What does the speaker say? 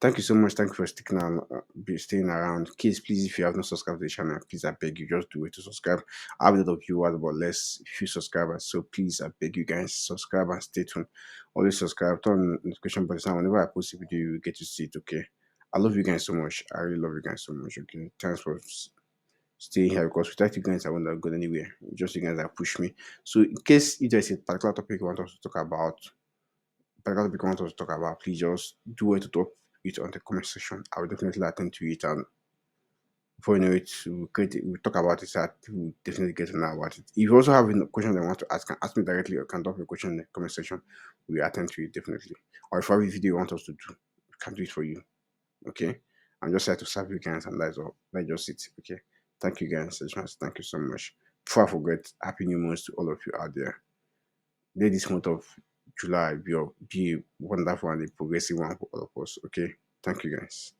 thank you so much. Thank you for sticking around, staying around. Kids, please, if you have not subscribed to the channel, please, I beg you, just do it to subscribe. I have a lot of viewers, but less few subscribers. So please, I beg you guys, subscribe and stay tuned. Always subscribe, turn on the notification button. So whenever I post a video, you get to see it. Okay. I love you guys so much. I really love you guys so much. Okay. Thanks for staying here because without you guys, I wouldn't have gone anywhere. Just you guys that push me. So in case if there's a particular topic you want us to talk about, please just do it to talk it on the comment section. I will definitely attend to it, and before you know it, we'll talk about it. So we'll definitely get to know about it. If you also have a question that you want to ask, can ask me directly or can drop your question in the comment section. We'll attend to it definitely. Or if every video you want us to do, we can do it for you. Okay. I'm just here to serve you guys, and that's all. That's just it. Okay. Thank you guys. Thank you so much. Before I forget, happy new month to all of you out there. Let this month of July be a wonderful and a progressive one for all of us. Okay. Thank you guys.